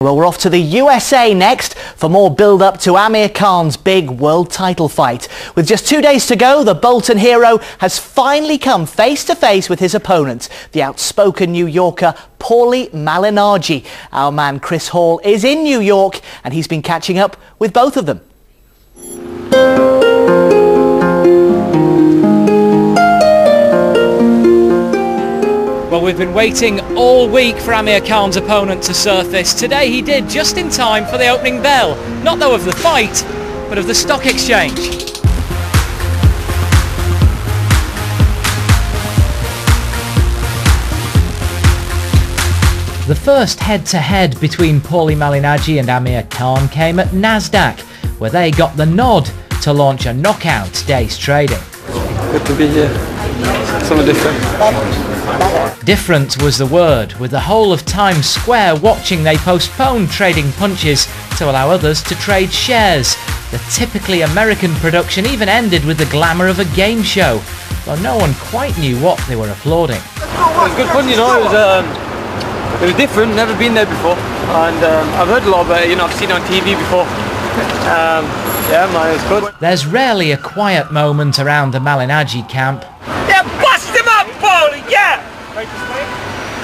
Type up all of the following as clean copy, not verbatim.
Well, we're off to the USA next for more build-up to Amir Khan's big world title fight. With just 2 days to go, the Bolton hero has finally come face-to-face with his opponent, the outspoken New Yorker Paulie Malignaggi. Our man Chris Hall is in New York and he's been catching up with both of them. Well, we've been waiting all week for Amir Khan's opponent to surface. Today he did, just in time for the opening bell. Not though of the fight, but of the stock exchange. The first head-to-head between Paulie Malignaggi and Amir Khan came at NASDAQ, where they got the nod to launch a knockout day's trading. Good to be here. Something different. Different was the word, with the whole of Times Square watching. They postponed trading punches to allow others to trade shares. The typically American production even ended with the glamour of a game show, though no one quite knew what they were applauding. It was good fun, you know. It was different, never been there before, and I've heard a lot about it, you know, I've seen it on TV before. Yeah, man, it was good. There's rarely a quiet moment around the Malignaggi camp. Yeah, bust him up, Paulie, yeah!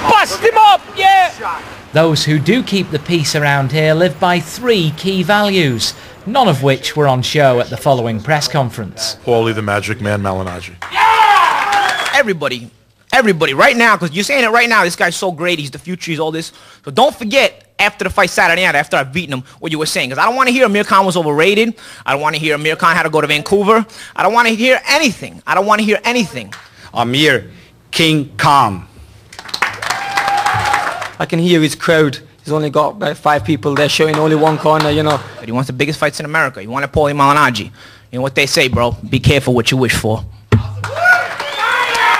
Bust him up, yeah! Those who do keep the peace around here live by 3 key values, none of which were on show at the following press conference. Paulie the Magic Man Malignaggi. Yeah! Everybody, right now, because you're saying it right now, this guy's so great, he's the future, he's all this. So don't forget, after the fight Saturday night, after I've beaten him, what you were saying. Because I don't want to hear Amir Khan was overrated. I don't want to hear Amir Khan had to go to Vancouver. I don't want to hear anything. I don't want to hear anything. Amir, King Khan. I can hear his crowd. He's only got about 5 people there showing only one corner, you know. But he wants the biggest fights in America. You want to Paulie Malignaggi. You know what they say, bro? Be careful what you wish for.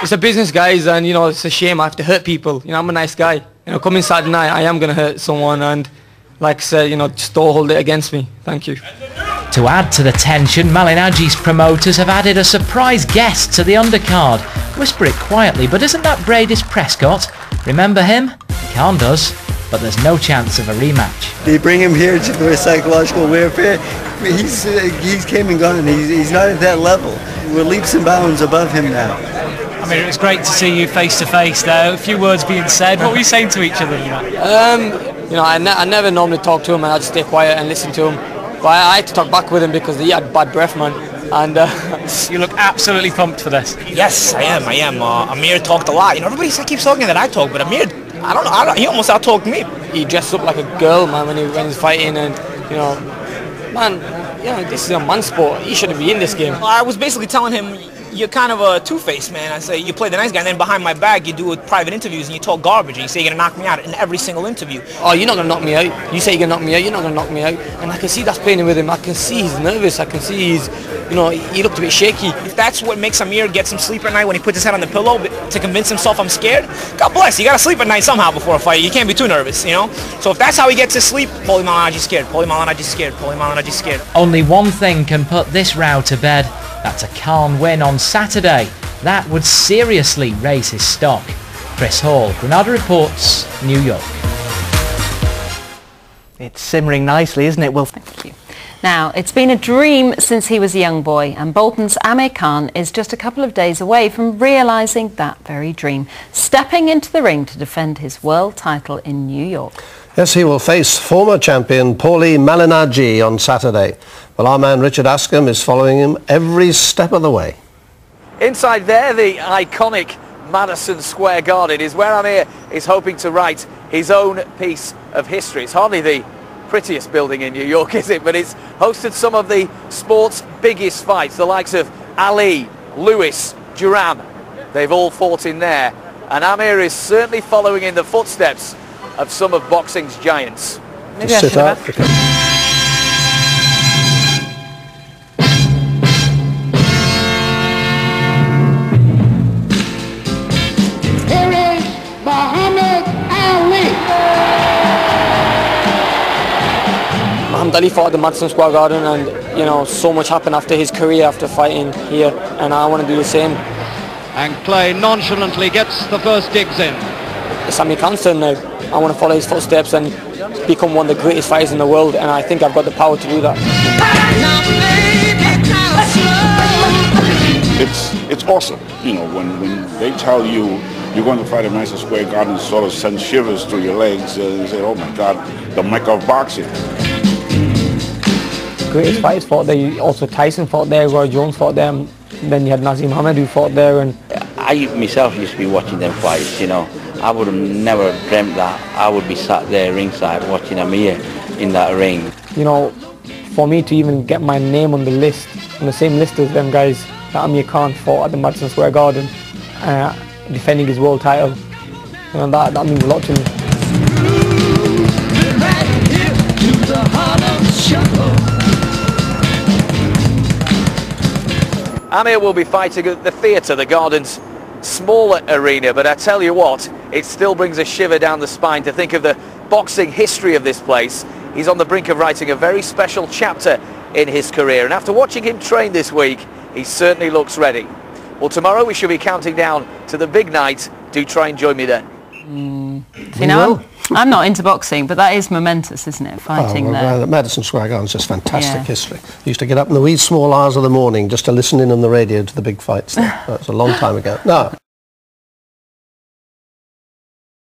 It's a business, guys, and, you know, it's a shame I have to hurt people. You know, I'm a nice guy. You know, coming Saturday night, I am going to hurt someone, and like I said, you know, just don't hold it against me. Thank you. To add to the tension, Malignaggi's promoters have added a surprise guest to the undercard. Whisper it quietly, but isn't that Brady's Prescott? Remember him? Khan does, but there's no chance of a rematch. They bring him here to do a psychological warfare. He's came and gone. He's not at that level. We're leaps and bounds above him now. I mean, it was great to see you face to face there. A few words being said. What were you saying to each other? You know, I never normally talk to him, and I just stay quiet and listen to him. But I had to talk back with him because he had bad breath, man. And you look absolutely pumped for this. Yes, I am. Amir talked a lot. You know, everybody keeps talking that I talk, but Amir, I don't know. He almost out-talked me. He dressed up like a girl, man, when he's fighting, and you know, man, you know, this is a man's sport. He shouldn't be in this game. I was basically telling him, you're kind of a two-faced, man. I say, you play the nice guy, and then behind my back, you do private interviews, and you talk garbage, and you say you're going to knock me out in every single interview. Oh, you're not going to knock me out. You say you're going to knock me out, you're not going to knock me out. And I can see that's playing with him. I can see he's nervous. I can see he's, you know, he looked a bit shaky. If that's what makes Amir get some sleep at night when he puts his head on the pillow to convince himself I'm scared, God bless. You got to sleep at night somehow before a fight. You can't be too nervous, you know? So if that's how he gets his sleep, Paulie Malignaggi's scared. Paulie Malignaggi's scared. Paulie Malignaggi's scared. Only one thing can put this row to bed. That's a Khan win on Saturday. That would seriously raise his stock. Chris Hall, Granada Reports, New York. It's simmering nicely, isn't it? Well, thank you. Now, it's been a dream since he was a young boy, and Bolton's Amir Khan is just a couple of days away from realising that very dream, stepping into the ring to defend his world title in New York. Yes, he will face former champion Paulie Malignaggi on Saturday. Well, our man Richard Askham is following him every step of the way. Inside there, the iconic Madison Square Garden is where Amir is hoping to write his own piece of history. It's hardly the prettiest building in New York, is it? But it's hosted some of the sport's biggest fights, the likes of Ali, Lewis, Duran. They've all fought in there. And Amir is certainly following in the footsteps of some of boxing's giants. Maybe I should have. Muhammad Ali fought at the Madison Square Garden, and you know, so much happened after his career after fighting here, and I want to do the same. And Clay nonchalantly gets the first digs in. It's Amir Khan's turn now. I want to follow his footsteps and become one of the greatest fighters in the world, and I think I've got the power to do that. It's awesome, you know, when they tell you you're going to fight at Madison Square Garden, it sort of sends shivers through your legs, and you say, oh my God, the mecca of boxing. Greatest fighters fought there. Also Tyson fought there, Roy Jones fought there, and then you had Nazim Hamed who fought there. And I myself used to be watching them fights, you know. I would have never dreamt that I would be sat there ringside watching Amir in that ring. You know, for me to even get my name on the list, on the same list as them guys that Amir Khan fought at the Madison Square Garden, defending his world title, you know, that means a lot to me. Amir will be fighting at the theatre, the Garden's smaller arena, but I tell you what, it still brings a shiver down the spine to think of the boxing history of this place. He's on the brink of writing a very special chapter in his career, and after watching him train this week, he certainly looks ready. Well, tomorrow we should be counting down to the big night. Do try and join me then. You know, I'm not into boxing, but that is momentous, isn't it, fighting there? Madison Square Garden is just fantastic history. I used to get up in the wee small hours of the morning just to listen in on the radio to the big fights there. That was a long time ago. No.